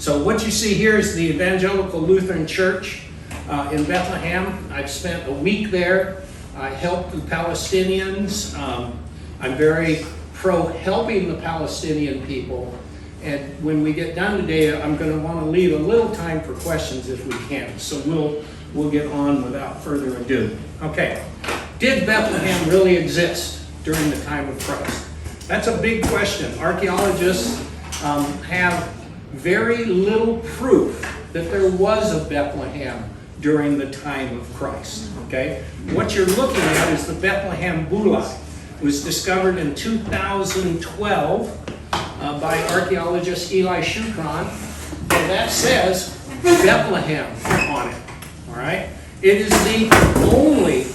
So what you see here is the Evangelical Lutheran Church in Bethlehem. I've spent a week there. I helped the Palestinians. I'm very pro helping the Palestinian people. And when we get done today, I'm going to want to leave a little time for questions if we can. So we'll get on without further ado. Okay, did Bethlehem really exist during the time of Christ? That's a big question. Archaeologists have very little proof that there was a Bethlehem during the time of Christ. Okay, what you're looking at is the Bethlehem Bullae. It was discovered in 2012 by archaeologist Eli Shukron, and that says Bethlehem on it. All right, it is the only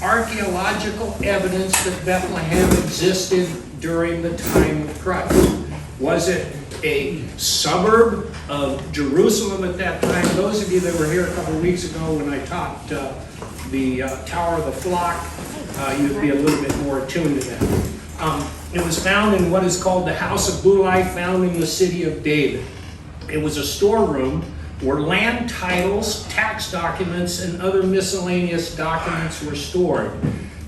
archaeological evidence that Bethlehem existed during the time of Christ. Was it a suburb of Jerusalem at that time? Those of you that were here a couple of weeks ago when I taught the Tower of the Flock, you'd be a little bit more attuned to that. It was found in what is called the House of Bullae, found in the city of David. It was a storeroom where land titles, tax documents, and other miscellaneous documents were stored.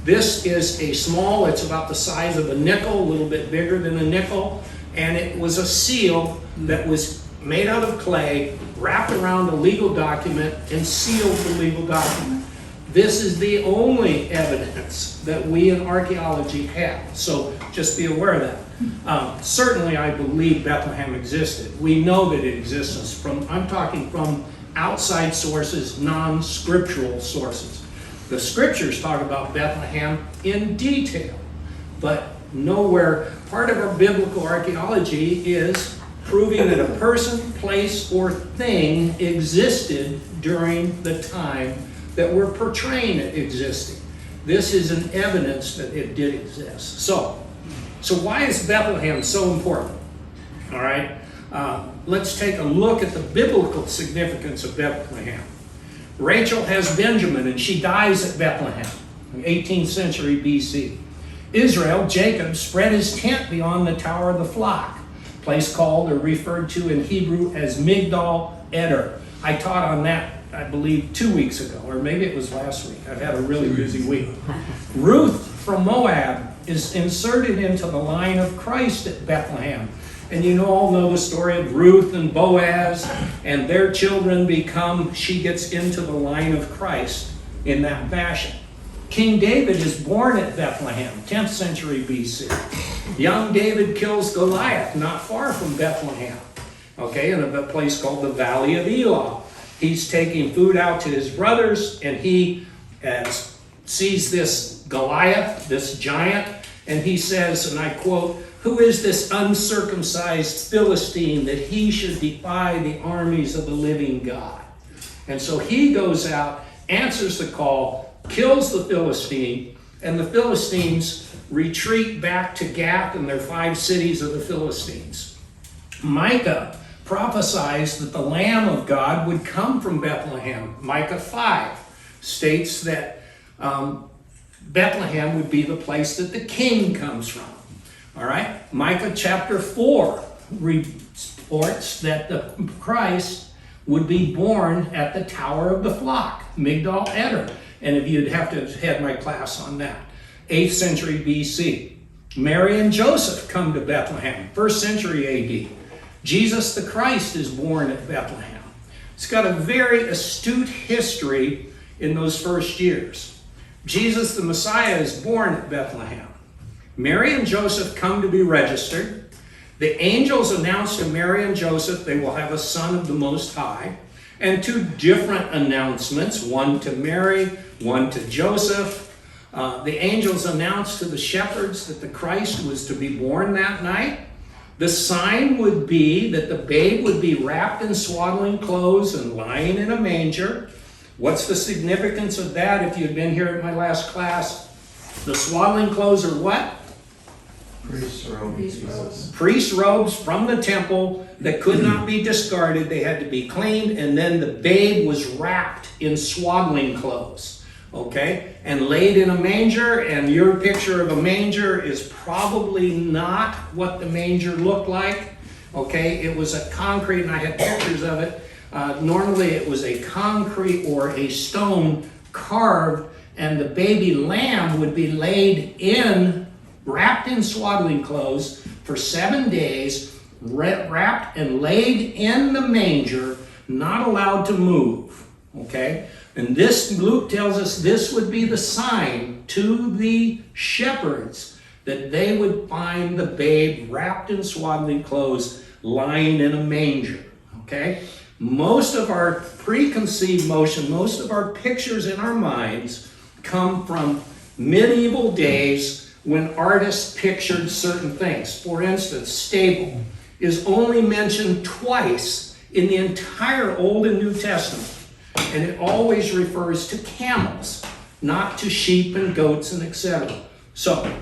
This is a small, it's about the size of a nickel, a little bit bigger than a nickel, and it was a seal that was made out of clay, wrapped around a legal document, and sealed the legal document. This is the only evidence that we in archaeology have, so just be aware of that. Certainly I believe Bethlehem existed. We know that it exists I'm talking from outside sources, non-scriptural sources. The scriptures talk about Bethlehem in detail, but nowhere. Part of our biblical archaeology is proving that a person, place, or thing existed during the time that we're portraying it existing. This is an evidence that it did exist. So why is Bethlehem so important? All right, let's take a look at the biblical significance of Bethlehem. Rachel has Benjamin, and she dies at Bethlehem, 18th century BC. Israel, Jacob, spread his tent beyond the Tower of the Flock, a place called or referred to in Hebrew as Migdal Eder. I taught on that, I believe, 2 weeks ago, or maybe it was last week. I've had a really busy week. Ruth from Moab is inserted into the line of Christ at Bethlehem. And you all know the story of Ruth and Boaz, and their children she gets into the line of Christ in that fashion. King David is born at Bethlehem, 10th century BC. Young David kills Goliath not far from Bethlehem, okay, in a place called the Valley of Elah. He's taking food out to his brothers, and he sees this Goliath, this giant, and he says, and I quote, "Who is this uncircumcised Philistine that he should defy the armies of the living God?" And so he goes out, answers the call, kills the Philistine, and the Philistines retreat back to Gath and their 5 cities of the Philistines. Micah prophesies that the Lamb of God would come from Bethlehem. Micah 5 states that Bethlehem would be the place that the king comes from. All right, Micah chapter 4 reports that the Christ would be born at the Tower of the Flock, Migdal Eder. And if you'd have to have had my class on that. 8th century BC. Mary and Joseph come to Bethlehem, 1st century AD. Jesus the Christ is born at Bethlehem. It's got a very astute history in those first years. Jesus the Messiah is born at Bethlehem. Mary and Joseph come to be registered. The angels announce to Mary and Joseph they will have a son of the Most High. And 2 different announcements, one to Mary, one to Joseph. The angels announced to the shepherds that the Christ was to be born that night. The sign would be that the babe would be wrapped in swaddling clothes and lying in a manger. What's the significance of that? If you'd been here at my last class, the swaddling clothes are what? Priest's robes. Priest robes from the temple that could not be discarded. They had to be cleaned, and then the babe was wrapped in swaddling clothes, okay, and laid in a manger. And your picture of a manger is probably not what the manger looked like. Okay, it was a concrete, and I had pictures of it. Normally it was a concrete or a stone carved, and the baby lamb would be laid in, wrapped in swaddling clothes for 7 days, wrapped and laid in the manger, not allowed to move. Okay? And this, Luke tells us, this would be the sign to the shepherds that they would find the babe wrapped in swaddling clothes, lying in a manger. Okay? Most of our preconceived notion, most of our pictures in our minds come from medieval days when artists pictured certain things. For instance, stable is only mentioned twice in the entire Old and New Testament. And it always refers to camels, not to sheep and goats and etc. So,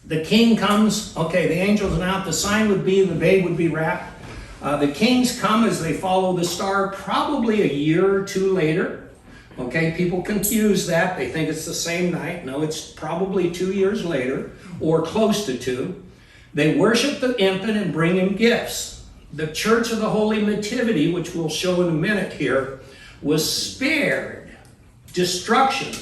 the king comes, okay, the angels are out, the sign would be the babe would be wrapped. The kings come as they follow the star, probably a year or two later. Okay, people confuse that. They think it's the same night. No, it's probably 2 years later, or close to 2. They worship the infant and bring him gifts. The Church of the Holy Nativity, which we'll show in a minute here, was spared destruction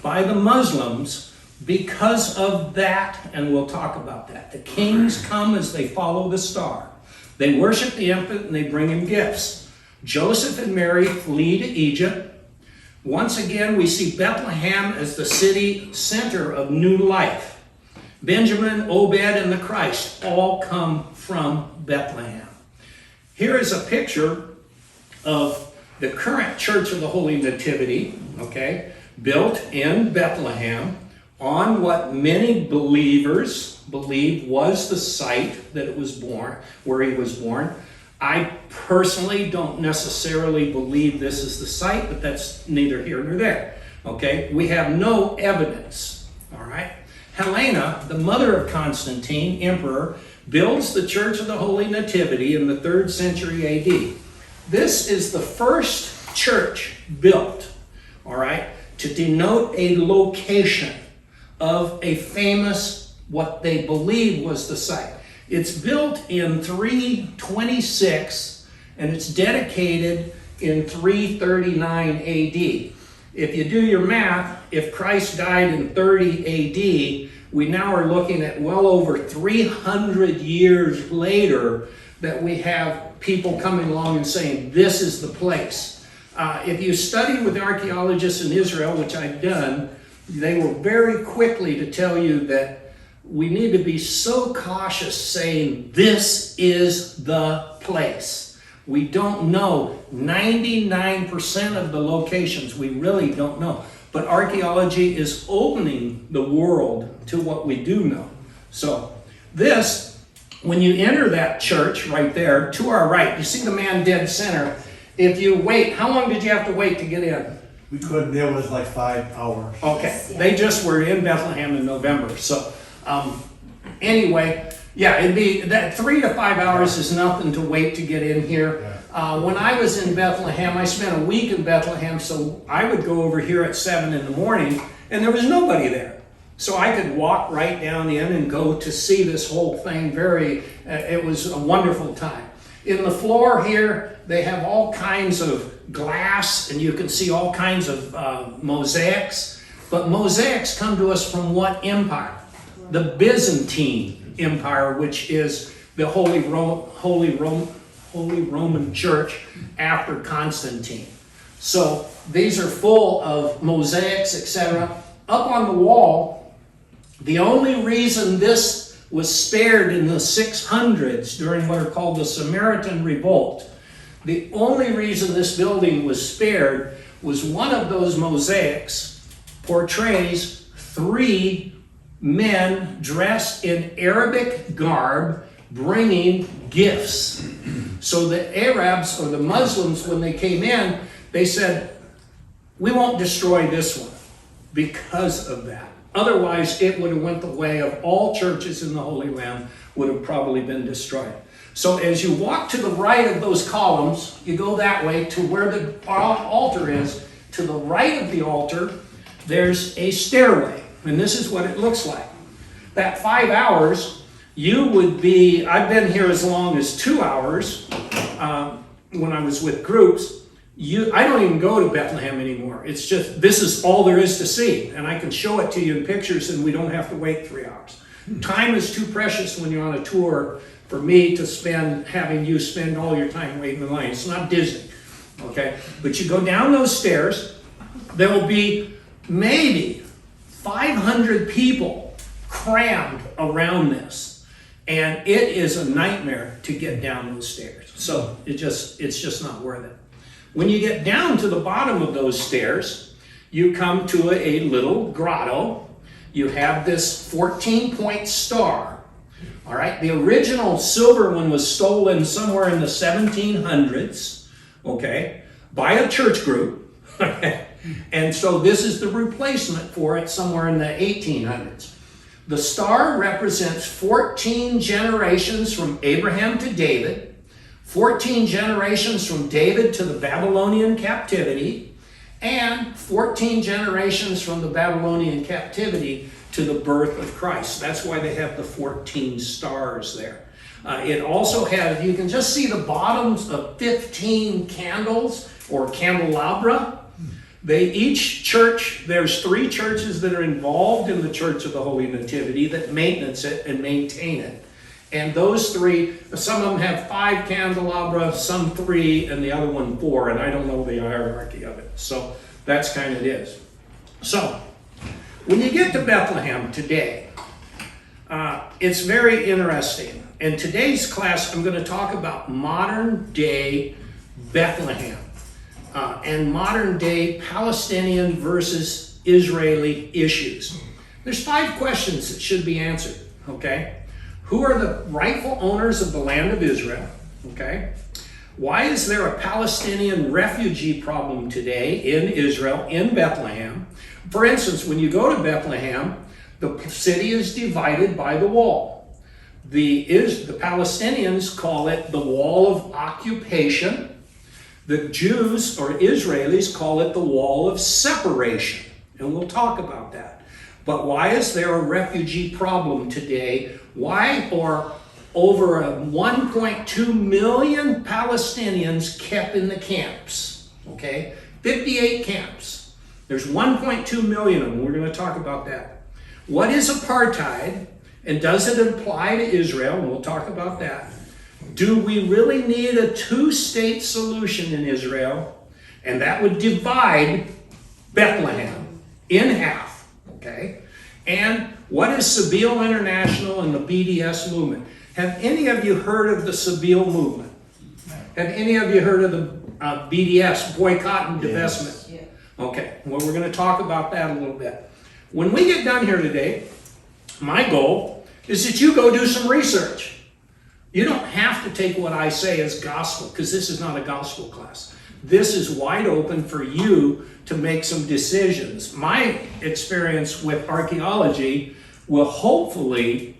by the Muslims because of that, and we'll talk about that. The kings come as they follow the star. They worship the infant and they bring him gifts. Joseph and Mary flee to Egypt. Once again, we see Bethlehem as the city center of new life. Benjamin, Obed, and the Christ all come from Bethlehem. Here is a picture of the current Church of the Holy Nativity, okay, built in Bethlehem on what many believers believe was the site that it was born, where he was born. I personally don't necessarily believe this is the site, but that's neither here nor there. Okay, we have no evidence. All right, Helena, the mother of Constantine, emperor, builds the Church of the Holy Nativity in the 3rd century AD. This is the first church built, all right, to denote a location of a famous, what they believe was the site. It's built in 326 and it's dedicated in 339 AD. If you do your math, if Christ died in 30 AD, we now are looking at well over 300 years later that we have people coming along and saying, this is the place. If you study with archaeologists in Israel, which I've done, they were very quickly to tell you that we need to be so cautious saying, this is the place. We don't know. 99% of the locations, we really don't know. But archaeology is opening the world to what we do know. So this, when you enter that church right there, to our right, you see the man dead center. If you wait, how long did you have to wait to get in? We couldn't, it was like 5 hours. Okay, they just were in Bethlehem in November. So anyway, yeah, it'd be that 3 to 5 hours is nothing to wait to get in here. When I was in Bethlehem, I spent a week in Bethlehem, so I would go over here at 7 in the morning, and there was nobody there. So I could walk right down in and go to see this whole thing. It was a wonderful time. In the floor here, they have all kinds of glass, and you can see all kinds of mosaics. But mosaics come to us from what empire? The Byzantine Empire, which is the Holy Roman Church after Constantine. So these are full of mosaics, etc. Up on the wall, the only reason this was spared in the 600s during what are called the Samaritan Revolt, the only reason this building was spared was one of those mosaics portrays 3 men dressed in Arabic garb bringing gifts. So the Arabs or the Muslims, when they came in, they said, we won't destroy this one because of that. Otherwise, it would have went the way of all churches in the Holy Land, would have probably been destroyed. So as you walk to the right of those columns, you go that way to where the altar is. To the right of the altar, there's a stairway. And this is what it looks like. That 5 hours, I've been here as long as 2 hours when I was with groups. I don't even go to Bethlehem anymore. It's just, this is all there is to see. And I can show it to you in pictures and we don't have to wait 3 hours. Time is too precious when you're on a tour for me to having you spend all your time waiting in line. It's not Disney, okay? But you go down those stairs, there will be maybe 500 people crammed around this. And it is a nightmare to get down those stairs. So it's just not worth it. When you get down to the bottom of those stairs, you come to a little grotto. You have this 14-point star. All right, the original silver one was stolen somewhere in the 1700s, okay, by a church group. And so this is the replacement for it somewhere in the 1800s. The star represents 14 generations from Abraham to David, 14 generations from David to the Babylonian captivity, and 14 generations from the Babylonian captivity to the birth of Christ. That's why they have the 14 stars there. It also has, you can just see the bottoms of 15 candles or candelabra. Each church, there's 3 churches that are involved in the Church of the Holy Nativity that maintenance it and maintain it. And those 3, some of them have 5 candelabra, some 3, and the other one 4, and I don't know the hierarchy of it. So that's kind of it is. So when you get to Bethlehem today, it's very interesting. In today's class, I'm going to talk about modern day Bethlehem. And modern day Palestinian versus Israeli issues. There's 5 questions that should be answered, okay? Who are the rightful owners of the land of Israel, okay? Why is there a Palestinian refugee problem today in Israel, in Bethlehem? For instance, when you go to Bethlehem, the city is divided by the wall. The Palestinians call it the wall of occupation. The Jews or Israelis call it the wall of separation, and we'll talk about that. But why is there a refugee problem today? Why are over 1.2 million Palestinians kept in the camps? Okay, 58 camps. There's 1.2 million of them. We're going to talk about that. What is apartheid, and does it apply to Israel? And we'll talk about that. Do we really need a 2-state solution in Israel? And that would divide Bethlehem in half, okay? And what is Sabeel International and the BDS movement? Have any of you heard of the Sabeel movement? Have any of you heard of the BDS, boycott and divestment? Yes. Okay, well, we're going to talk about that a little bit. When we get done here today, my goal is that you go do some research. You don't have to take what I say as gospel, because this is not a gospel class. This is wide open for you to make some decisions. My experience with archaeology will hopefully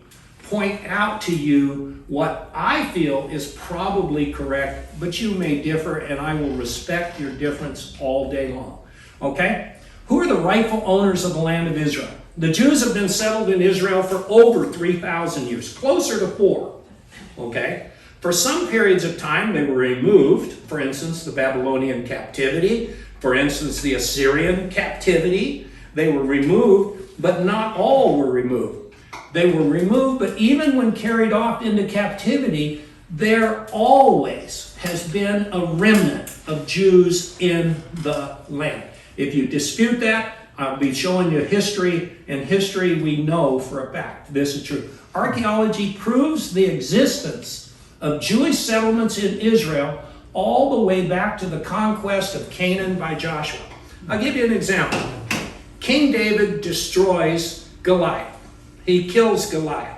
point out to you what I feel is probably correct, but you may differ, and I will respect your difference all day long. Okay? Who are the rightful owners of the land of Israel? The Jews have been settled in Israel for over 3,000 years, closer to 4. Okay? For some periods of time, they were removed. For instance, the Babylonian captivity. For instance, the Assyrian captivity. They were removed, but not all were removed. They were removed, but even when carried off into captivity, there always has been a remnant of Jews in the land. If you dispute that, I'll be showing you history, and history we know for a fact. This is true. Archaeology proves the existence of Jewish settlements in Israel all the way back to the conquest of Canaan by Joshua. I'll give you an example. King David destroys Goliath. He kills Goliath.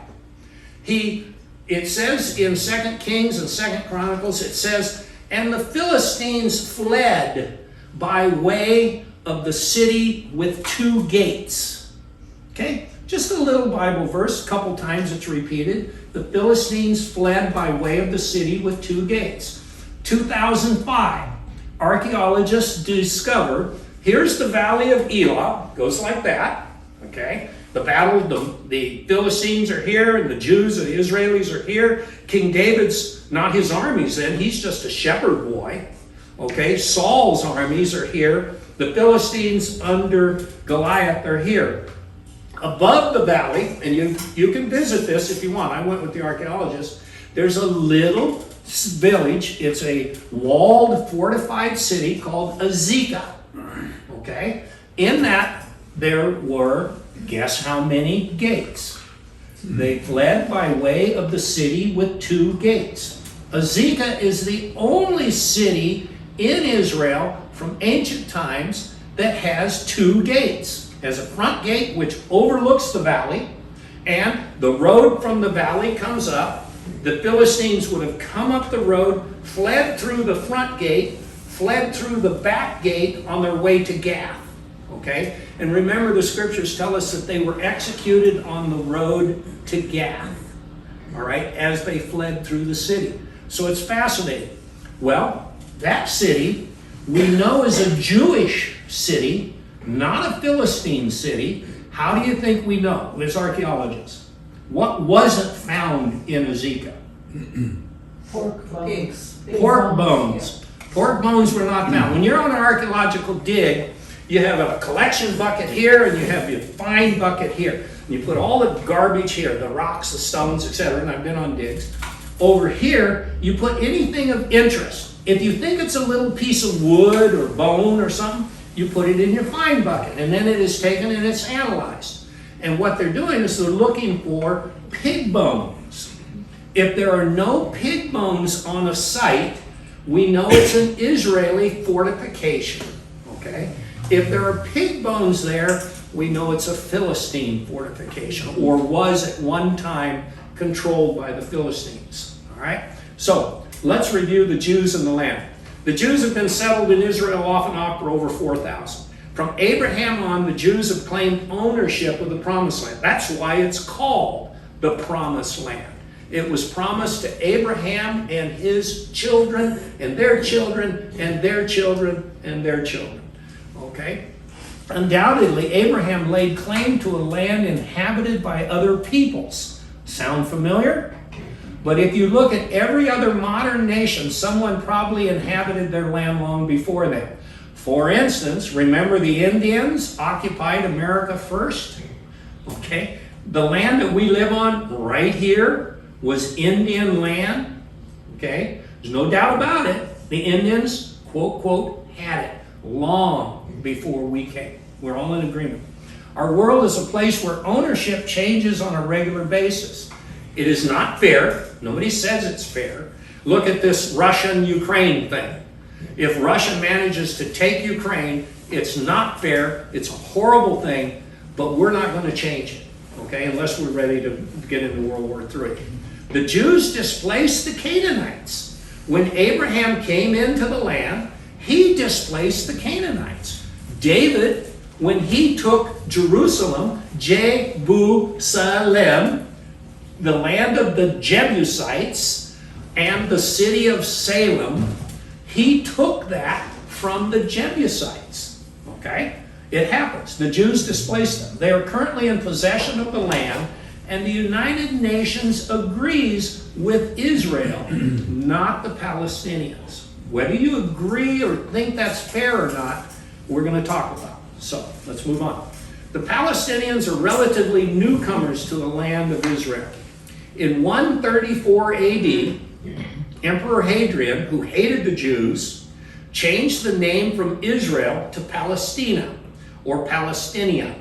It says in 2 Kings and 2 Chronicles, it says, and the Philistines fled by way of the city with 2 gates. Okay? Just a little Bible verse, a couple times it's repeated. The Philistines fled by way of the city with 2 gates. 2005, archaeologists discover, here's the valley of Elah, goes like that, okay? the battle, the Philistines are here, and the Jews and the Israelis are here. King David's not his armies then, he's just a shepherd boy. Okay, Saul's armies are here. The Philistines under Goliath are here. Above the valley, and you can visit this if you want. I went with the archaeologists. There's a little village. It's a walled, fortified city called Azekah. Okay? In that, there were, guess how many gates? They fled by way of the city with 2 gates. Azekah is the only city in Israel from ancient times that has 2 gates. Has a front gate which overlooks the valley, and the road from the valley comes up. The Philistines would have come up the road, fled through the front gate, fled through the back gate on their way to Gath. Okay? And remember, the scriptures tell us that they were executed on the road to Gath. All right? As they fled through the city. So it's fascinating. Well, that city we know is a Jewish city, not a Philistine city. How do you think we know as archaeologists? What wasn't found in Azekah? Pork bones. Pork bones. Pork bones were not found. When you're on an archaeological dig, you have a collection bucket here and you have your fine bucket here. And you put all the garbage here, the rocks, the stones, etc. And I've been on digs. Over here, you put anything of interest. If you think it's a little piece of wood or bone or something, you put it in your fine bucket, and then it is taken and it's analyzed. And what they're doing is they're looking for pig bones. If there are no pig bones on a site, we know it's an Israeli fortification. Okay? If there are pig bones there, we know it's a Philistine fortification, or was at one time controlled by the Philistines. All right? So, let's review the Jews and the land. The Jews have been settled in Israel off and on for over 4,000. From Abraham on, the Jews have claimed ownership of the Promised Land. That's why it's called the Promised Land. It was promised to Abraham and his children, and their children, and their children, and their children. Okay? Undoubtedly, Abraham laid claim to a land inhabited by other peoples. Sound familiar? But if you look at every other modern nation, someone probably inhabited their land long before them. For instance, remember the Indians occupied America first? Okay? The land that we live on right here was Indian land. Okay? There's no doubt about it. The Indians, quote, quote, had it long before we came. We're all in agreement. Our world is a place where ownership changes on a regular basis. It is not fair. Nobody says it's fair. Look at this Russian-Ukraine thing. If Russia manages to take Ukraine, it's not fair. It's a horrible thing, but we're not going to change it, okay, unless we're ready to get into World War III. The Jews displaced the Canaanites. When Abraham came into the land, he displaced the Canaanites. David, when he took Jerusalem, Jerusalem, the land of the Jebusites, and the city of Salem, he took that from the Jebusites. Okay? It happens. The Jews displaced them. They are currently in possession of the land, and the United Nations agrees with Israel, not the Palestinians. Whether you agree or think that's fair or not, we're going to talk about. So, let's move on. The Palestinians are relatively newcomers to the land of Israel. In 134 AD, Emperor Hadrian, who hated the Jews, changed the name from Israel to Palestina, or Palestinia.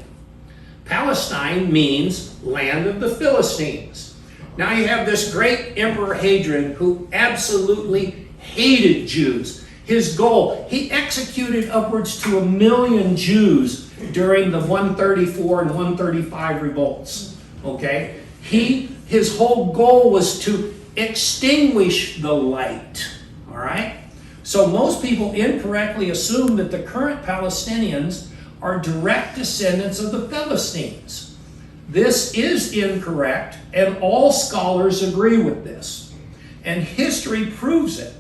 Palestine means land of the Philistines. Now you have this great Emperor Hadrian who absolutely hated Jews. His goal, he executed upwards to 1 million Jews during the 134 and 135 revolts. Okay? His whole goal was to extinguish the light. All right? So most people incorrectly assume that the current Palestinians are direct descendants of the Philistines. This is incorrect, and all scholars agree with this. And history proves it.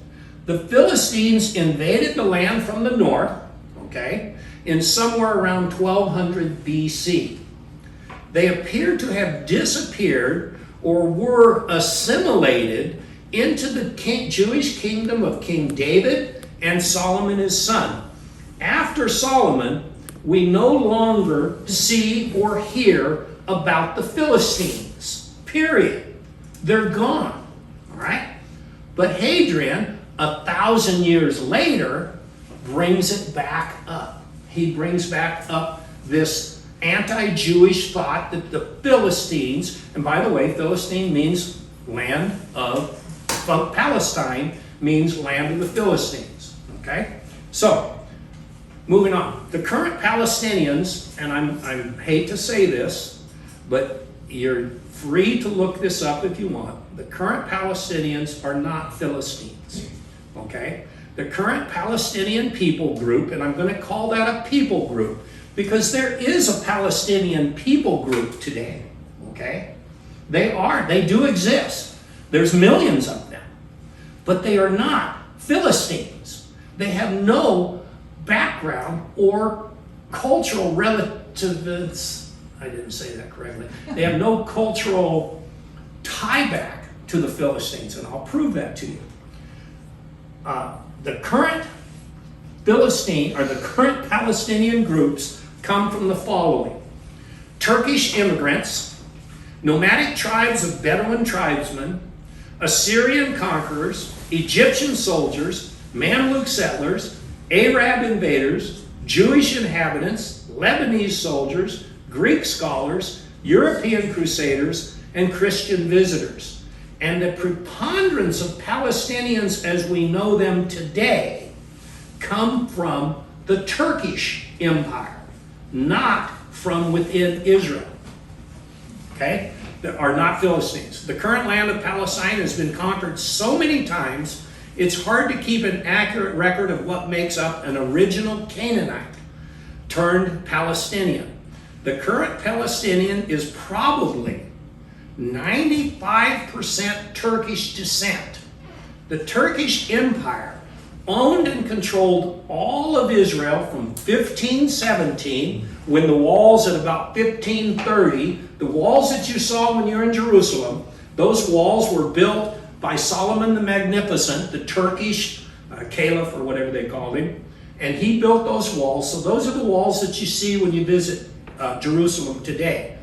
The Philistines invaded the land from the north, okay, in somewhere around 1200 BC. They appear to have disappeared or were assimilated into the Jewish kingdom of King David and Solomon his son. After Solomon, we no longer see or hear about the Philistines, period. They're gone, all right? But Hadrian, 1,000 years later, brings it back up. He brings back up this anti-Jewish thought that the Philistines, and by the way, Philistine means land of, Palestine means land of the Philistines, okay? So, moving on. The current Palestinians, and I hate to say this, but you're free to look this up if you want. The current Palestinians are not Philistines, okay? The current Palestinian people group, and I'm going to call that a people group because there is a Palestinian people group today, okay? They do exist. There's millions of them, but they are not Philistines. They have no background or cultural relatives. I didn't say that correctly. They have no cultural tie back to the Philistines, and I'll prove that to you. The current Philistine or the current Palestinian groups come from the following: Turkish immigrants, nomadic tribes of Bedouin tribesmen, Assyrian conquerors, Egyptian soldiers, Mamluk settlers, Arab invaders, Jewish inhabitants, Lebanese soldiers, Greek scholars, European crusaders, and Christian visitors. And the preponderance of Palestinians as we know them today come from the Turkish Empire, not from within Israel. Okay? That are not Philistines. The current land of Palestine has been conquered so many times, it's hard to keep an accurate record of what makes up an original Canaanite turned Palestinian. The current Palestinian is probably 95% Turkish descent. The Turkish Empire owned and controlled all of Israel from 1517, when the walls at about 1530, the walls that you saw when you're in Jerusalem, those walls were built by Solomon the Magnificent, the Turkish caliph or whatever they called him, and he built those walls. So those are the walls that you see when you visit Jerusalem today.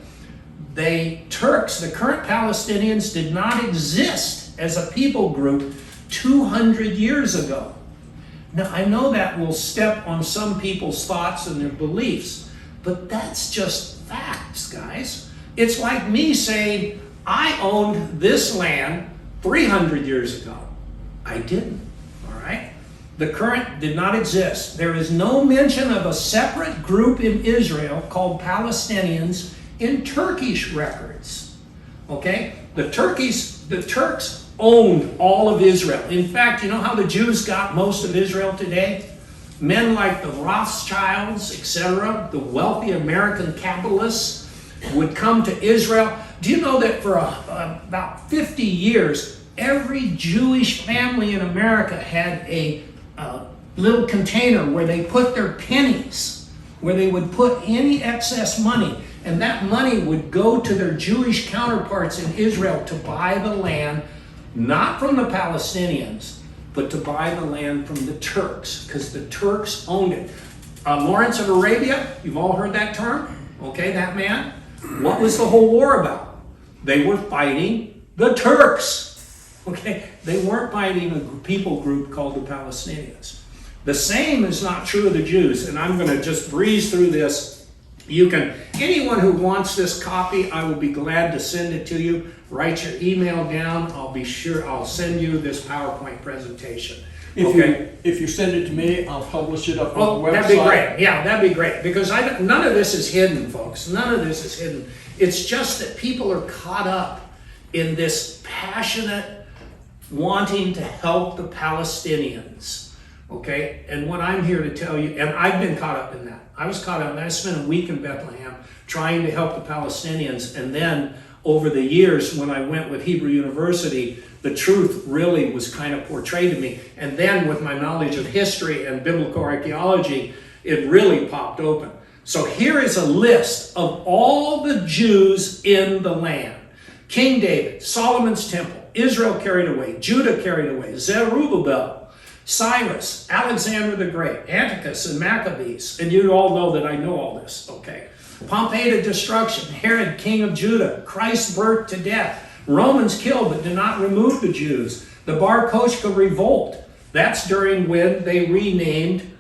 The Turks, the current Palestinians, did not exist as a people group 200 years ago. Now, I know that will step on some people's thoughts and their beliefs, but that's just facts, guys. It's like me saying, I owned this land 300 years ago. I didn't, all right? The current did not exist. There is no mention of a separate group in Israel called Palestinians in Turkish records, okay? The Turks owned all of Israel. In fact, you know how the Jews got most of Israel today? Men like the Rothschilds, etc., the wealthy American capitalists would come to Israel. Do you know that for about 50 years, every Jewish family in America had a little container where they put their pennies, where they would put any excess money, and that money would go to their Jewish counterparts in Israel to buy the land, not from the Palestinians, but to buy the land from the Turks, because the Turks owned it. Lawrence of Arabia, you've all heard that term, okay, that man? What was the whole war about? They were fighting the Turks, okay? They weren't fighting a people group called the Palestinians. The same is not true of the Jews, and I'm going to just breeze through this. You can, anyone who wants this copy, I will be glad to send it to you. Write your email down. I'll be sure I'll send you this PowerPoint presentation. If you send it to me, I'll publish it up on the website. That'd be great. Yeah, that'd be great. Because none of this is hidden, folks. None of this is hidden. It's just that people are caught up in this passionate wanting to help the Palestinians. Okay, and what I'm here to tell you, and I've been caught up in that. I was caught up in that. I spent a week in Bethlehem trying to help the Palestinians, and then over the years when I went with Hebrew University, the truth really was kind of portrayed to me. And then with my knowledge of history and biblical archaeology, it really popped open. So here is a list of all the Jews in the land. King David, Solomon's temple, Israel carried away, Judah carried away, Zerubbabel, Cyrus, Alexander the Great, Antiochus and Maccabees. And you all know that I know all this, okay? Pompey to destruction, Herod, king of Judah, Christ's birth to death, Romans killed but did not remove the Jews, the Bar Kokhba revolt. That's during when they renamed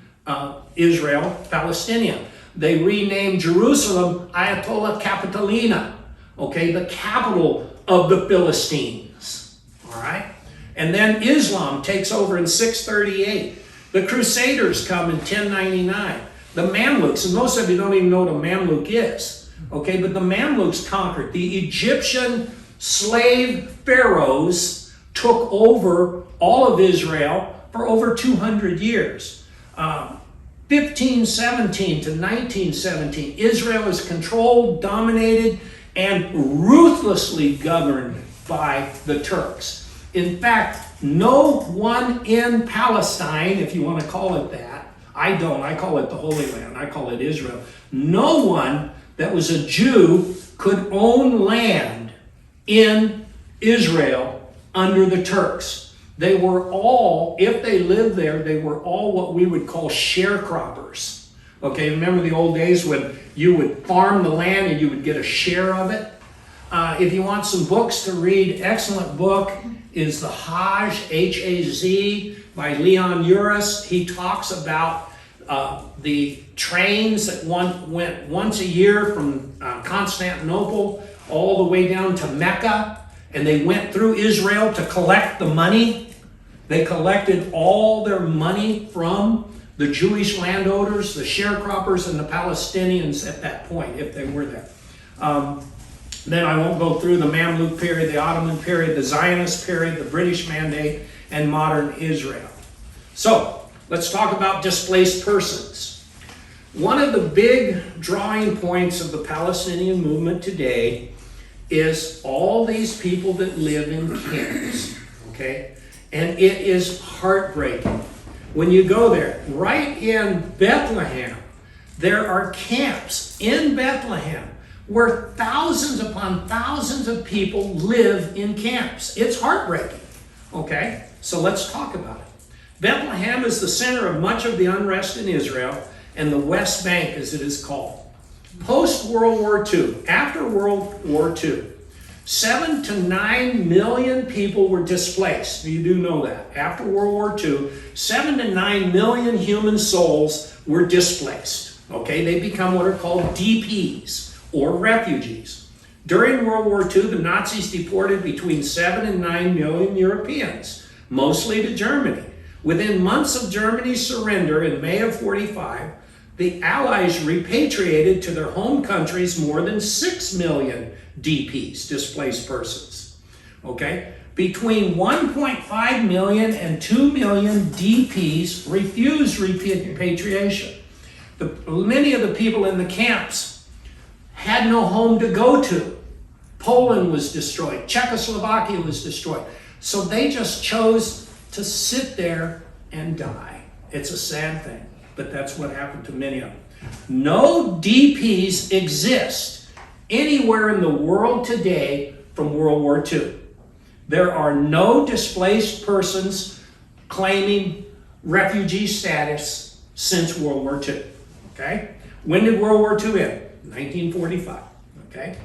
Israel Palestinian. They renamed Jerusalem Ayatollah Capitolina, okay, the capital of the Philistines, all right? And then Islam takes over in 638. The Crusaders come in 1099. The Mamluks, and most of you don't even know what a Mamluk is, okay, but the Mamluks conquered. The Egyptian slave pharaohs took over all of Israel for over 200 years. 1517 to 1917, Israel is controlled, dominated, and ruthlessly governed by the Turks. In fact, no one in Palestine, if you want to call it that, I don't, I call it the Holy Land, I call it Israel. No one that was a Jew could own land in Israel under the Turks. They were all, if they lived there, they were all what we would call sharecroppers. Okay, remember the old days when you would farm the land and you would get a share of it? If you want some books to read, excellent book is The Hajj, H-A-Z, by Leon Uris. He talks about the trains that went once a year from Constantinople all the way down to Mecca, and they went through Israel to collect the money. They collected all their money from the Jewish landowners, the sharecroppers, and the Palestinians at that point, if they were there. Then I won't go through the Mamluk period, the Ottoman period, the Zionist period, the British Mandate, and modern Israel. So, let's talk about displaced persons. One of the big drawing points of the Palestinian movement today is all these people that live in camps, okay? And it is heartbreaking. When you go there, right in Bethlehem, there are camps in Bethlehem where thousands upon thousands of people live in camps. It's heartbreaking, okay? So let's talk about it. Bethlehem is the center of much of the unrest in Israel and the West Bank, as it is called. Post-World War II, after World War II, 7 to 9 million people were displaced. You do know that. After World War II, 7 to 9 million human souls were displaced. Okay, they become what are called DPs, or refugees. During World War II, the Nazis deported between 7 and 9 million Europeans, mostly to Germany. Within months of Germany's surrender in May of 45, the Allies repatriated to their home countries more than 6 million DPs, displaced persons. Okay? Between 1.5 million and 2 million DPs refused repatriation. Many of the people in the camps had no home to go to. Poland was destroyed. Czechoslovakia was destroyed. So they just chose to sit there and die. It's a sad thing, but that's what happened to many of them. No DPs exist anywhere in the world today from World War II. There are no displaced persons claiming refugee status since World War II. Okay? When did World War II end? 1945. Okay?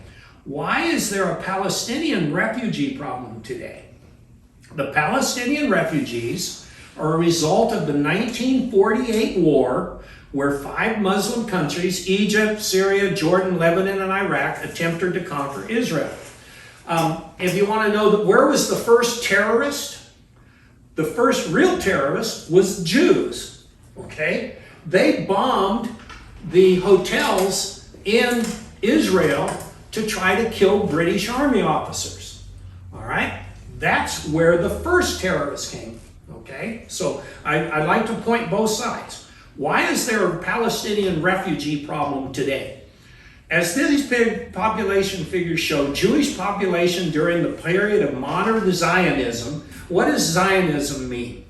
Why is there a Palestinian refugee problem today? The Palestinian refugees are a result of the 1948 war, where 5 Muslim countries, Egypt, Syria, Jordan, Lebanon, and Iraq, attempted to conquer Israel. If you want to know, where was the first terrorist? The first real terrorist was Jews, okay? They bombed the hotels in Israel to try to kill British Army officers, all right? That's where the first terrorists came, okay? So I'd like to point both sides. Why is there a Palestinian refugee problem today? As these big population figures show, Jewish population during the period of modern Zionism, what does Zionism mean?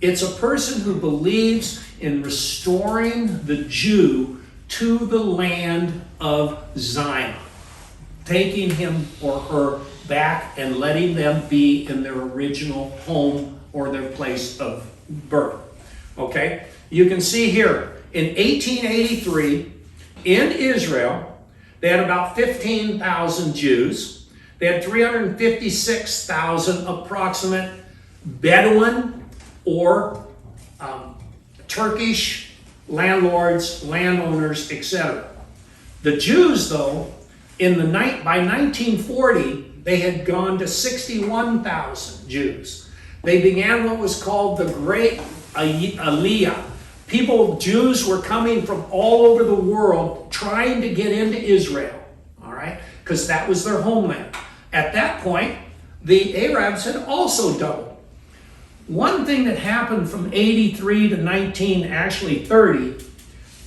It's a person who believes in restoring the Jew to the land of Zion, taking him or her back and letting them be in their original home or their place of birth. Okay? You can see here, in 1883, in Israel, they had about 15,000 Jews. They had 356,000 approximate Bedouin or Turkish landlords, landowners, etc. The Jews, though, by 1940, they had gone to 61,000 Jews. They began what was called the Great Aliyah. Jews were coming from all over the world trying to get into Israel, all right, because that was their homeland. At that point, the Arabs had also doubled. One thing that happened from 83 to 1930,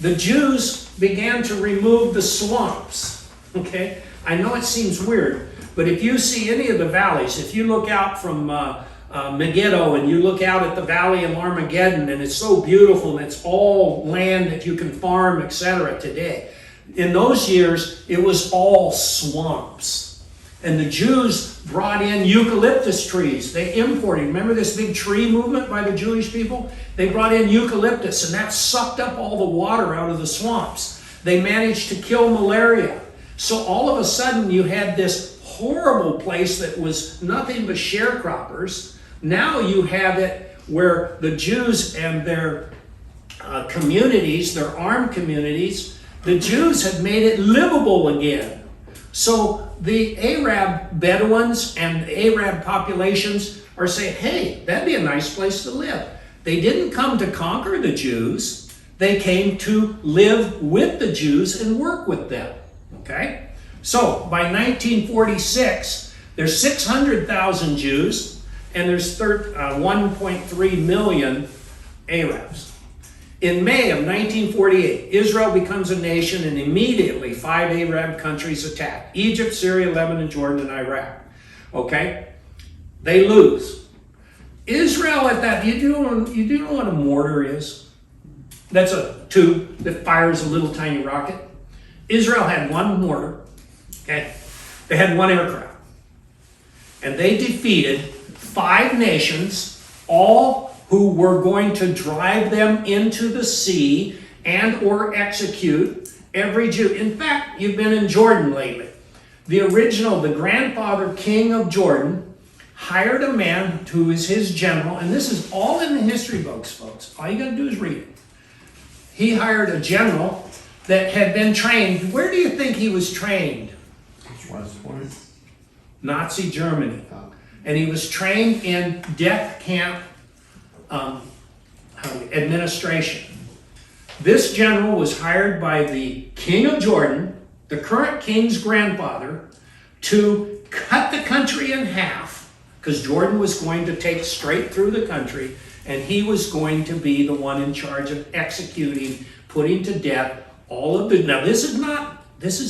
the Jews began to remove the swamps, okay? I know it seems weird, but if you see any of the valleys, if you look out from Megiddo and you look out at the valley of Armageddon, and it's so beautiful and it's all land that you can farm, etc. today. In those years, it was all swamps. And the Jews brought in eucalyptus trees. They imported. Remember this big tree movement by the Jewish people? They brought in eucalyptus, and that sucked up all the water out of the swamps. They managed to kill malaria. So all of a sudden, you had this horrible place that was nothing but sharecroppers. Now you have it where the Jews and their communities, their armed communities, the Jews have made it livable again. So the Arab Bedouins and the Arab populations are saying, hey, that'd be a nice place to live. They didn't come to conquer the Jews. They came to live with the Jews and work with them. Okay? So by 1946, there's 600,000 Jews and there's 1.3 million Arabs. In May of 1948, Israel becomes a nation and immediately 5 Arab countries attack. Egypt, Syria, Lebanon, Jordan, and Iraq. Okay? They lose. Israel at that, you do know what a mortar is? That's a tube that fires a little tiny rocket. Israel had one mortar. Okay? They had one aircraft. And they defeated 5 nations, all who were going to drive them into the sea and or execute every Jew. In fact, you've been in Jordan lately. The grandfather king of Jordan hired a man who is his general, and this is all in the history books, folks. All you got to do is read it. He hired a general that had been trained. Where do you think he was trained? West Point. Nazi Germany. And he was trained in death camp administration. This general was hired by the king of Jordan, the current king's grandfather, to cut the country in half, because Jordan was going to take straight through the country, and he was going to be the one in charge of executing, putting to death all of the... Now, this is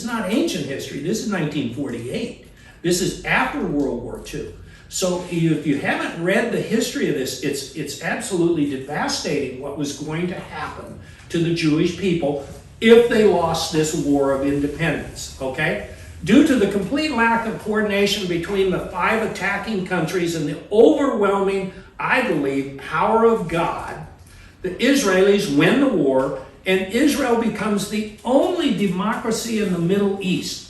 not ancient history. This is 1948. This is after World War II. So if you haven't read the history of this, it's absolutely devastating what was going to happen to the Jewish people if they lost this war of independence, okay? Due to the complete lack of coordination between the 5 attacking countries and the overwhelming, I believe, power of God, the Israelis win the war, and Israel becomes the only democracy in the Middle East.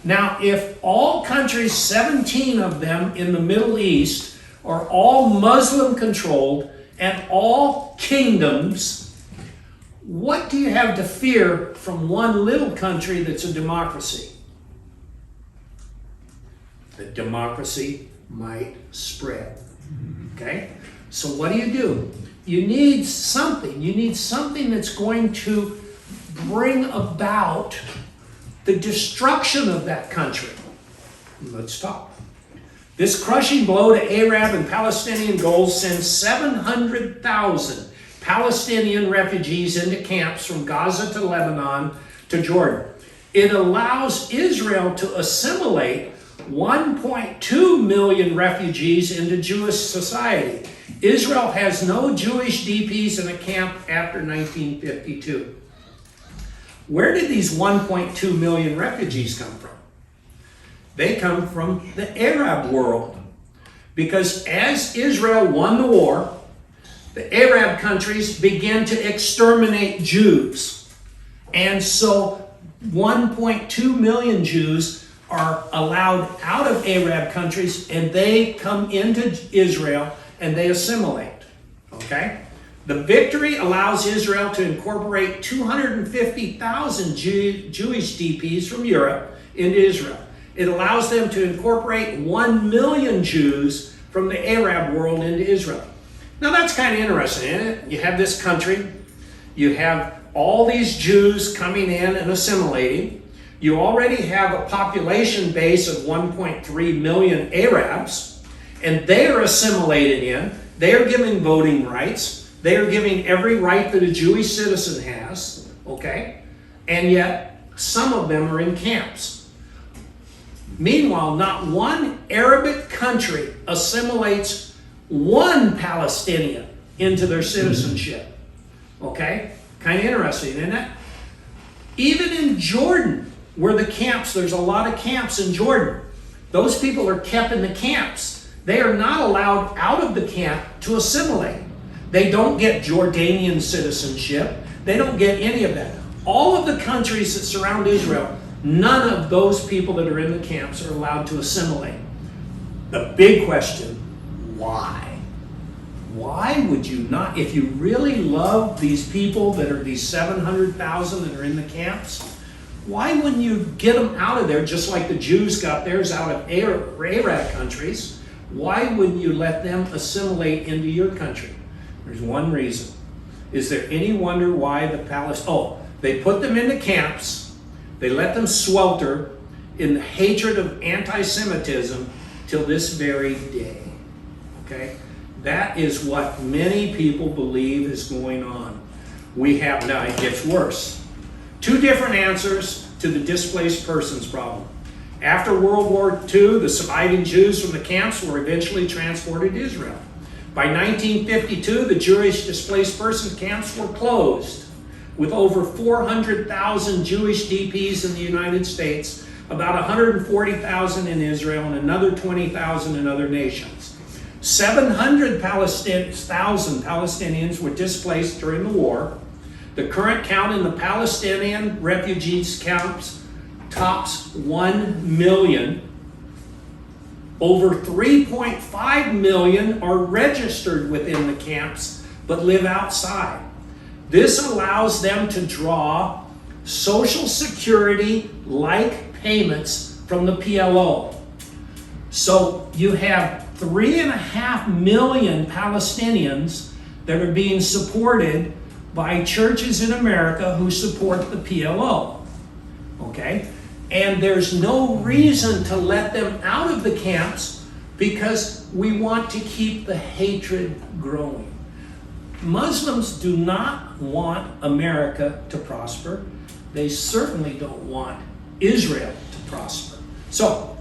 Now, if all countries, 17 of them in the Middle East, are all Muslim-controlled and all kingdoms, what do you have to fear from one little country that's a democracy? The democracy might spread. Okay? So what do? You need something. You need something that's going to bring about the destruction of that country. Let's talk. This crushing blow to Arab and Palestinian goals sends 700,000 Palestinian refugees into camps from Gaza to Lebanon to Jordan. It allows Israel to assimilate 1.2 million refugees into Jewish society. Israel has no Jewish DPs in a camp after 1952. Where did these 1.2 million refugees come from? They come from the Arab world. Because as Israel won the war, the Arab countries began to exterminate Jews. And so 1.2 million Jews are allowed out of Arab countries, and they come into Israel and they assimilate. Okay? The victory allows Israel to incorporate 250,000 Jewish DPs from Europe into Israel. It allows them to incorporate 1 million Jews from the Arab world into Israel. Now that's kind of interesting, isn't it? You have this country, you have all these Jews coming in and assimilating. You already have a population base of 1.3 million Arabs, and they are assimilated in. They are giving voting rights. They are giving every right that a Jewish citizen has, okay? And yet, some of them are in camps. Meanwhile, not one Arabic country assimilates one Palestinian into their citizenship. Okay? Kind of interesting, isn't it? Even in Jordan, where the camps, there's a lot of camps in Jordan. Those people are kept in the camps. They are not allowed out of the camp to assimilate. They don't get Jordanian citizenship. They don't get any of that. All of the countries that surround Israel, none of those people that are in the camps are allowed to assimilate. The big question, why? Why would you not, if you really love these people that are these 700,000 that are in the camps, why wouldn't you get them out of there just like the Jews got theirs out of Arab countries? Why wouldn't you let them assimilate into your country? There's one reason. Is there any wonder why the they put them into camps, they let them swelter in the hatred of anti-Semitism till this very day. Okay? That is what many people believe is going on. We have, now it gets worse. Two different answers to the displaced persons problem. After World War II, the surviving Jews from the camps were eventually transported to Israel. By 1952, the Jewish displaced persons camps were closed, with over 400,000 Jewish DPs in the United States, about 140,000 in Israel, and another 20,000 in other nations. 700,000 Palestinians were displaced during the war. The current count in the Palestinian refugees camps tops 1 million. Over 3.5 million are registered within the camps but live outside. This allows them to draw Social Security-like payments from the PLO. So you have 3.5 million Palestinians that are being supported by churches in America who support the PLO. Okay? And there's no reason to let them out of the camps because we want to keep the hatred growing. Muslims do not want America to prosper. They certainly don't want Israel to prosper. So,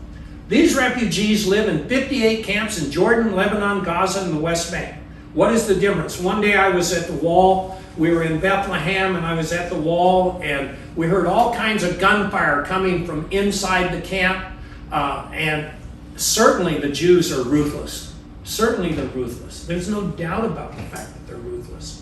these refugees live in 58 camps in Jordan, Lebanon, Gaza, and the West Bank. What is the difference? One day I was at the wall. We were in Bethlehem, and I was at the wall, and we heard all kinds of gunfire coming from inside the camp. And certainly the Jews are ruthless. Certainly they're ruthless. There's no doubt about the fact that they're ruthless.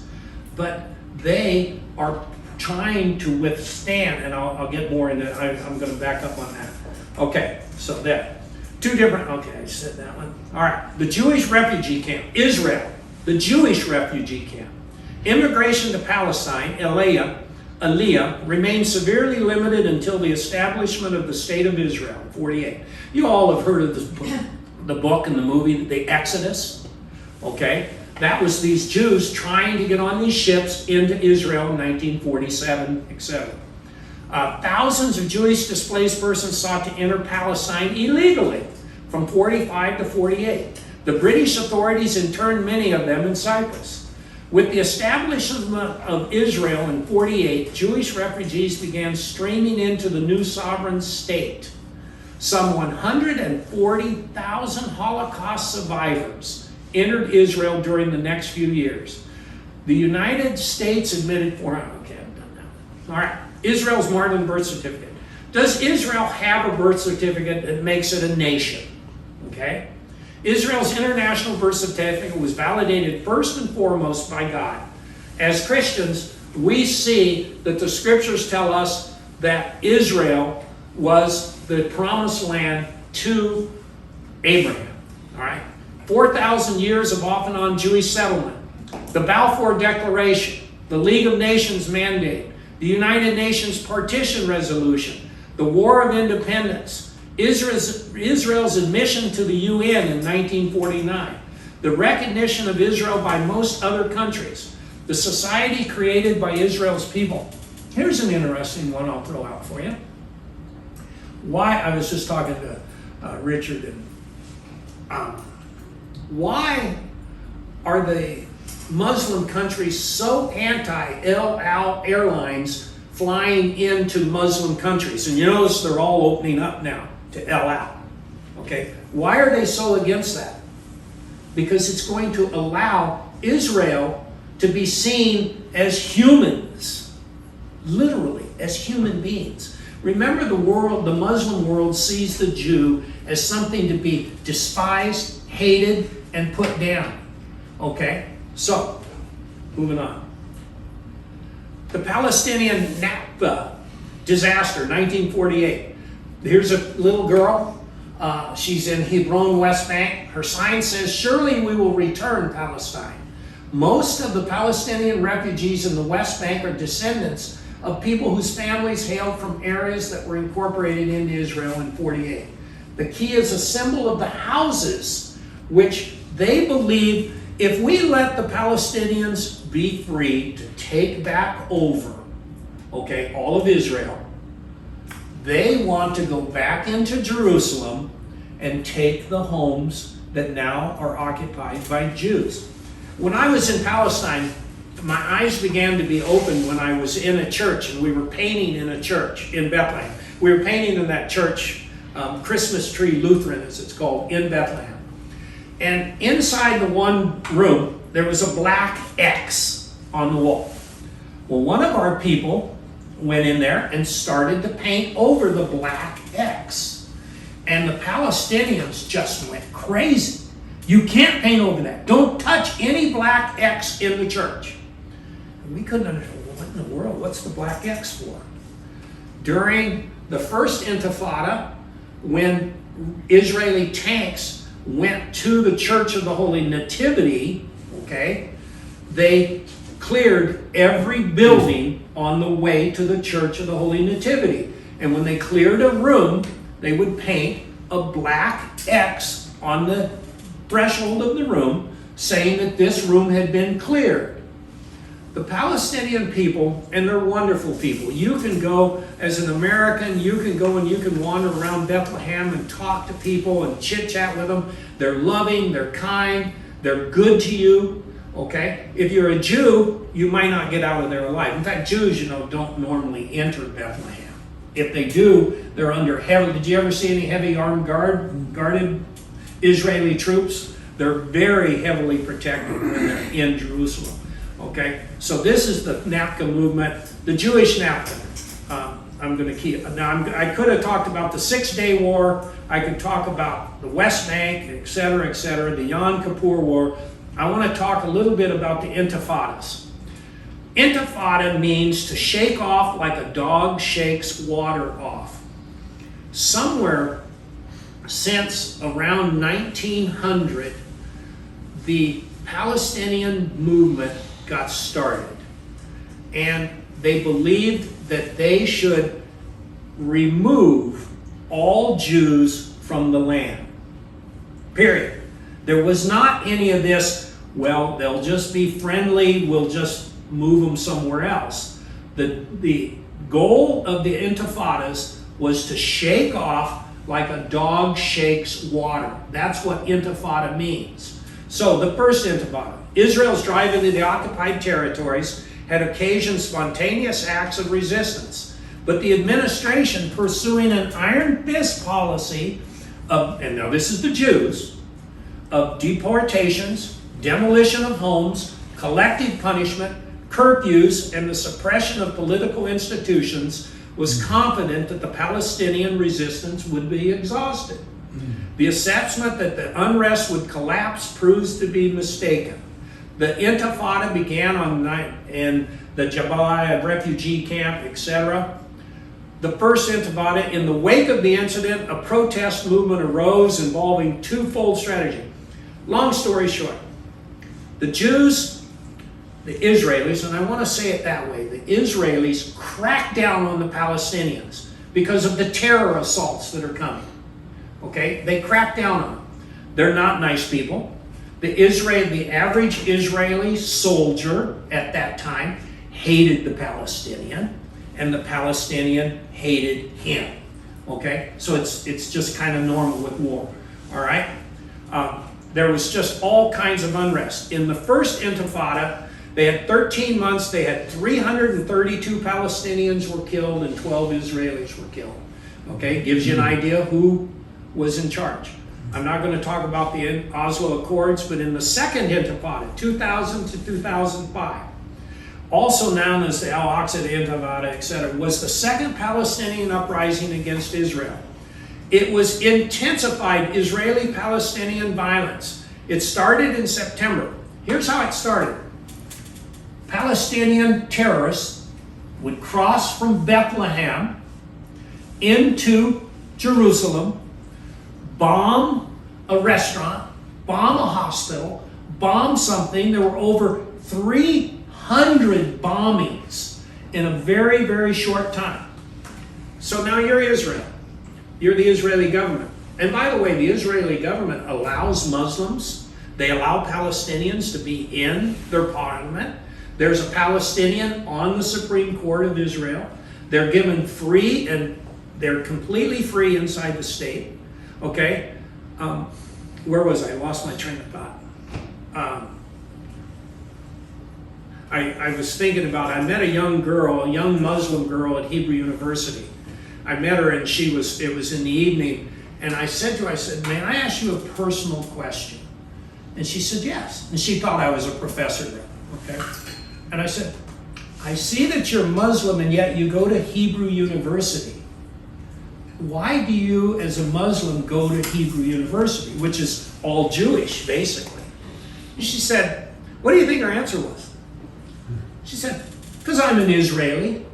But they are trying to withstand, and I'll get more into it. I'm going to back up on that. Okay, so there. Two different, okay, I said that one. All right, the Jewish refugee camp, Israel, the Jewish refugee camp. Immigration to Palestine, Aliyah, remained severely limited until the establishment of the State of Israel in 48. You all have heard of this book, the book and the movie, The Exodus. Okay? That was these Jews trying to get on these ships into Israel in 1947, etc. Thousands of Jewish displaced persons sought to enter Palestine illegally from 45 to 48. The British authorities interned many of them in Cyprus. With the establishment of Israel in 48, Jewish refugees began streaming into the new sovereign state. Some 140,000 Holocaust survivors entered Israel during the next few years. The United States admitted 400. Okay, I've done that. All right, Israel's modern birth certificate. Does Israel have a birth certificate that makes it a nation? Okay. Israel's international birth certificate was validated first and foremost by God. As Christians, we see that the scriptures tell us that Israel was the promised land to Abraham. All right, 4,000 years of off and on Jewish settlement, the Balfour Declaration, the League of Nations mandate, the United Nations Partition Resolution, the War of Independence, Israel's admission to the UN in 1949, the recognition of Israel by most other countries, the society created by Israel's people. Here's an interesting one I'll throw out for you. Why, I was just talking to Richard, and why are the Muslim countries so anti-El Al Airlines flying into Muslim countries? And you notice they're all opening up now to El Al. Okay, why are they so against that? Because it's going to allow Israel to be seen as humans, literally as human beings. Remember, the world, the Muslim world, sees the Jew as something to be despised, hated, and put down. Okay, so moving on. The Palestinian Nakba disaster, 1948. Here's a little girl. She's in Hebron, West Bank. Her sign says, "Surely we will return Palestine." Most of the Palestinian refugees in the West Bank are descendants of people whose families hailed from areas that were incorporated into Israel in 48. The key is a symbol of the houses, which they believe if we let the Palestinians be free to take back over, okay, all of Israel, they want to go back into Jerusalem and take the homes that now are occupied by Jews. When I was in Palestine, my eyes began to be opened when I was in a church, and we were painting in a church in Bethlehem. We were painting in that church, Christmas Tree Lutheran, as it's called, in Bethlehem. And inside the one room, there was a black X on the wall. Well, one of our people went in there and started to paint over the black X. And the Palestinians just went crazy. You can't paint over that. Don't touch any black X in the church. And we couldn't understand, what in the world, what's the black X for? During the first Intifada, when Israeli tanks went to the Church of the Holy Nativity, okay, they cleared every building on the way to the Church of the Holy Nativity. And when they cleared a room, they would paint a black X on the threshold of the room, saying that this room had been cleared. The Palestinian people, and they're wonderful people. You can go as an American, you can go and you can wander around Bethlehem and talk to people and chit-chat with them. They're loving, they're kind, they're good to you. Okay? If you're a Jew, you might not get out of there alive. In fact, Jews, don't normally enter Bethlehem. If they do, they're under heavy. Did you ever see any heavy armed guarded Israeli troops? They're very heavily protected when they're in Jerusalem. Okay? So this is the Nakba movement, the Jewish Nakba. I'm going to keep. Now, I could have talked about the 6-Day War. I could talk about the West Bank, et cetera, the Yom Kippur War. I want to talk a little bit about the Intifadas. Intifada means to shake off like a dog shakes water off. Somewhere since around 1900, the Palestinian movement got started. And they believed that they should remove all Jews from the land. Period. There was not any of this, well, they'll just be friendly, we'll just move them somewhere else. The goal of the Intifadas was to shake off like a dog shakes water. That's what Intifada means. So the first Intifada, Israel's drive into the occupied territories had occasioned spontaneous acts of resistance. But the administration, pursuing an iron fist policy of, and now this is the Jews, of deportations, demolition of homes, collective punishment, curfews, and the suppression of political institutions, was confident that the Palestinian resistance would be exhausted. The assessment that the unrest would collapse proves to be mistaken. The Intifada began in the Jabalia refugee camp, etc. The first Intifada, in the wake of the incident, a protest movement arose involving twofold strategy. Long story short, the Jews, the Israelis, and I want to say it that way, the Israelis cracked down on the Palestinians because of the terror assaults that are coming. Okay? They cracked down on them. They're not nice people. The average Israeli soldier at that time hated the Palestinian, and the Palestinian hated him. Okay? So it's just kind of normal with war. All right? There was just all kinds of unrest. In the first Intifada, they had 13 months, they had 332 Palestinians were killed and 12 Israelis were killed. Okay? Gives you an idea who was in charge. I'm not going to talk about the Oslo Accords, but in the second Intifada, 2000 to 2005, also known as the Al-Aqsa Intifada, etc., was the second Palestinian uprising against Israel. It was intensified Israeli-Palestinian violence. It started in September. Here's how it started. Palestinian terrorists would cross from Bethlehem into Jerusalem, bomb a restaurant, bomb a hospital, bomb something. There were over 300 bombings in a very, very short time. So now you're Israel. You're the Israeli government. And by the way, the Israeli government allows Muslims, they allow Palestinians to be in their parliament. There's a Palestinian on the Supreme Court of Israel. They're given free, and they're completely free inside the state. Okay? Where was I? I lost my train of thought. I was thinking about, I met a young girl, a young Muslim girl at Hebrew University. I met her and it was in the evening, and I said to her, may I ask you a personal question? And she said, yes. And she thought I was a professor there, okay? And I said, I see that you're Muslim and yet you go to Hebrew University. Why do you, as a Muslim, go to Hebrew University, which is all Jewish, basically? And she said, what do you think her answer was? She said, because I'm an Israeli.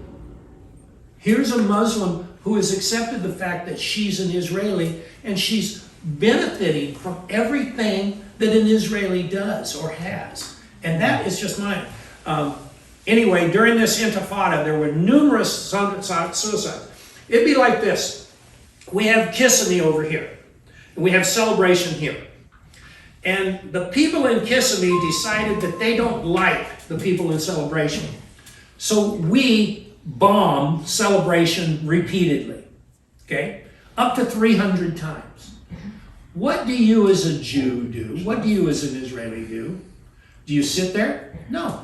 Here's a Muslim who has accepted the fact that she's an Israeli, and she's benefiting from everything that an Israeli does or has. And that is just mine. Anyway, during this Intifada, there were numerous suicides. It'd be like this. We have Kissimmee over here, and we have Celebration here. And the people in Kissimmee decided that they don't like the people in Celebration. So we bomb Celebration repeatedly, okay? Up to 300 times. What do you as a Jew do? What do you as an Israeli do? Do you sit there? No.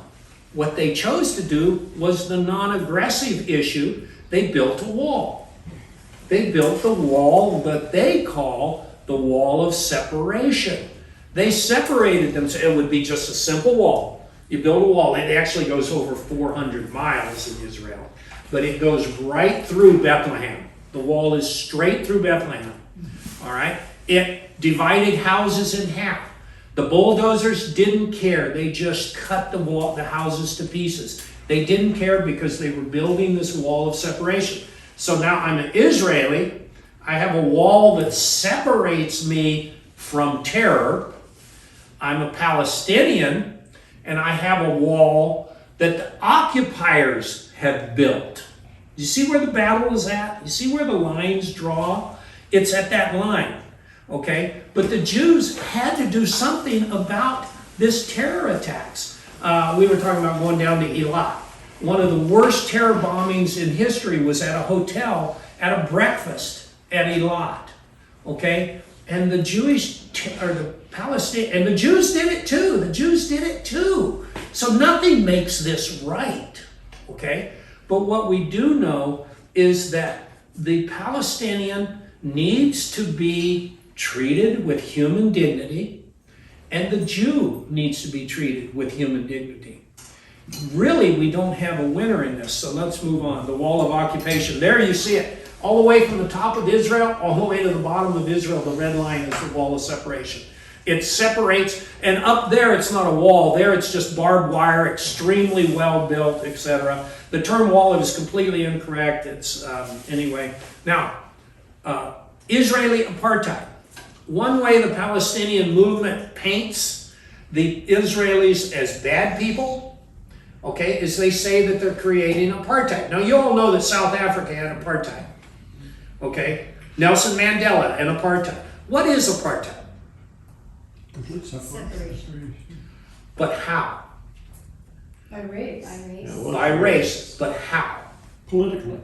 What they chose to do was the non-aggressive issue. They built a wall. They built the wall that they call the wall of separation. They separated them, so it would be just a simple wall. You build a wall, it actually goes over 400 miles in Israel, but it goes right through Bethlehem. The wall is straight through Bethlehem, all right? It divided houses in half. The bulldozers didn't care. They just cut the houses to pieces. They didn't care because they were building this wall of separation. So now I'm an Israeli. I have a wall that separates me from terror. I'm a Palestinian, and I have a wall that the occupiers have built. You see where the battle is at? You see where the lines draw? It's at that line, okay? But the Jews had to do something about this terror attacks. We were talking about going down to Eilat. One of the worst terror bombings in history was at a hotel at a breakfast at Eilat, okay? And the Jews did it too. The Jews did it too. So nothing makes this right, okay? But what we do know is that the Palestinian needs to be treated with human dignity, and the Jew needs to be treated with human dignity. really, we don't have a winner in this, so let's move on. The wall of occupation. There you see it. All the way from the top of Israel, all the way to the bottom of Israel, the red line is the wall of separation. It separates, and up there it's not a wall. There it's just barbed wire, extremely well built, etc. The term wall is completely incorrect. It's, anyway. Now, Israeli apartheid. One way the Palestinian movement paints the Israelis as bad people, okay, is they say that they're creating apartheid. Now, you all know that South Africa had apartheid, okay? Nelson Mandela and apartheid. What is apartheid? Complete Separation. But how? By race. By race, but how? Politically.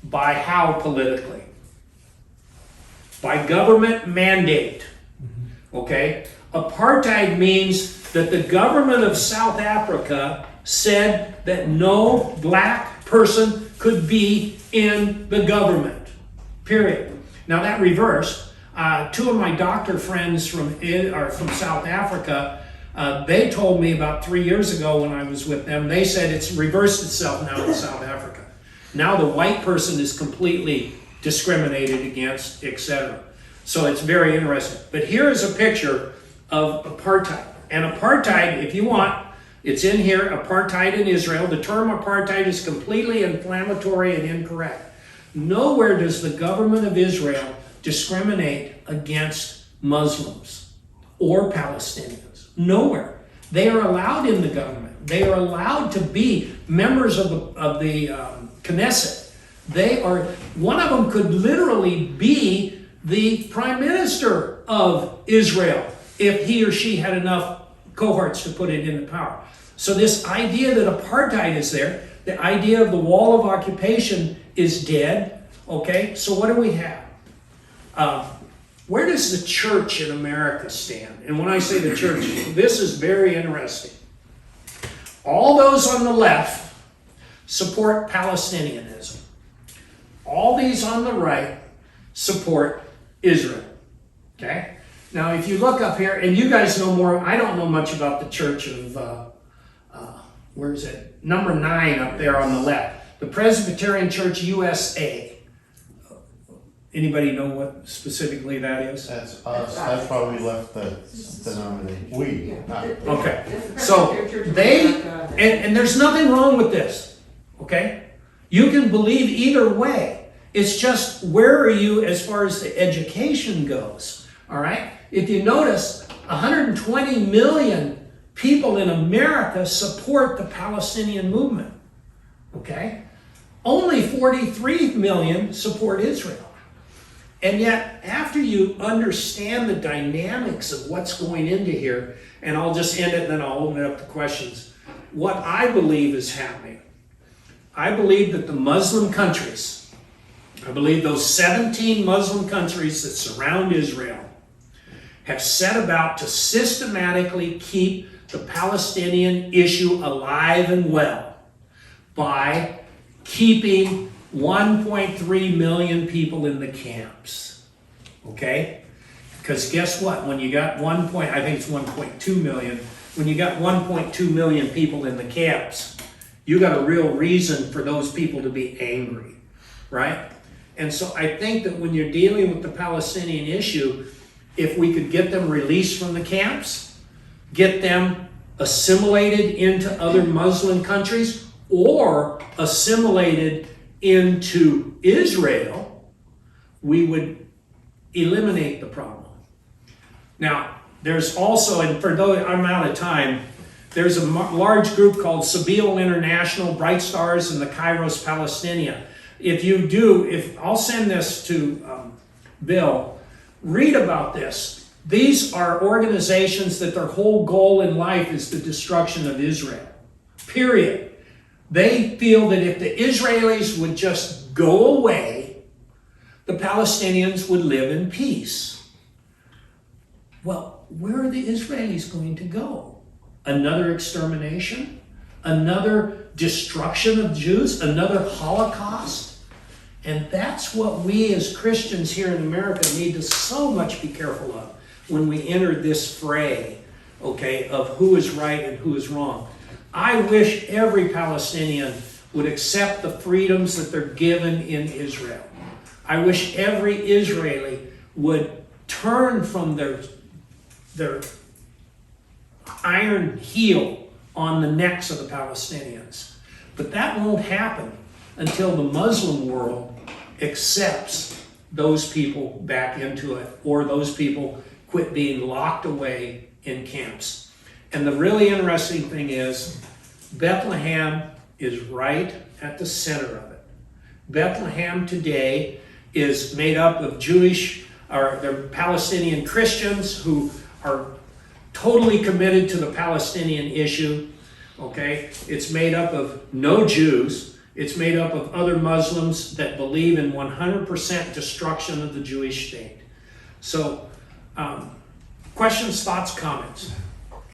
By how politically? By government mandate, okay? Apartheid means that the government of South Africa said that no black person could be in the government, period. Now that reversed. Two of my doctor friends from South Africa, they told me about 3 years ago when I was with them, they said it's reversed itself now in South Africa. Now the white person is completely discriminated against, etc. So it's very interesting. But here is a picture of apartheid. And apartheid, if you want, it's in here, apartheid in Israel. The term apartheid is completely inflammatory and incorrect. Nowhere does the government of Israel discriminate against Muslims or Palestinians. Nowhere. They are allowed in the government. They are allowed to be members of the Knesset. They are, one of them could literally be the prime minister of Israel if he or she had enough cohorts to put it into power. So this idea that apartheid is there, the idea of the wall of occupation is dead. Okay, so what do we have? Where does the church in America stand? And when I say the church, this is very interesting. All those on the left support Palestinianism. All these on the right support Israel. Okay? Now, if you look up here, and you guys know more, I don't know much about the church of, where is it? Number 9 up there on the left. The Presbyterian Church USA. Anybody know what specifically that is? That's us. That's why we left the denomination. We, not. Okay. So they, and there's nothing wrong with this. Okay? You can believe either way. It's just where are you as far as the education goes. All right? If you notice, 120 million people in America support the Palestinian movement. Okay? Only 43 million support Israel. And yet, after you understand the dynamics of what's going into here, and I'll just end it and then I'll open it up to questions. What I believe is happening, I believe that the Muslim countries, I believe those 17 Muslim countries that surround Israel have set about to systematically keep the Palestinian issue alive and well by keeping 1.3 million people in the camps, okay? Because guess what? When you got I think it's 1.2 million, when you got 1.2 million people in the camps, you got a real reason for those people to be angry, right? And so I think that when you're dealing with the Palestinian issue, if we could get them released from the camps, get them assimilated into other Muslim countries, or assimilated into Israel, we would eliminate the problem. Now, there's also, and for those, I'm out of time, there's a large group called Sabeel International, Bright Stars, and the Kairos Palestinia. If I'll send this to Bill, read about this. These are organizations that their whole goal in life is the destruction of Israel, period. They feel that if the Israelis would just go away, the Palestinians would live in peace. Well, where are the Israelis going to go? Another extermination? Another destruction of Jews? Another Holocaust? And that's what we as Christians here in America need to so much be careful of when we enter this fray, okay, of who is right and who is wrong. I wish every Palestinian would accept the freedoms that they're given in Israel. I wish every Israeli would turn from their iron heel on the necks of the Palestinians. But that won't happen until the Muslim world accepts those people back into it, or those people quit being locked away in camps. And the really interesting thing is, Bethlehem is right at the center of it. Bethlehem today is made up of Jewish, or they're Palestinian Christians who are totally committed to the Palestinian issue. Okay, it's made up of no Jews. It's made up of other Muslims that believe in 100% destruction of the Jewish state. So, questions, thoughts, comments?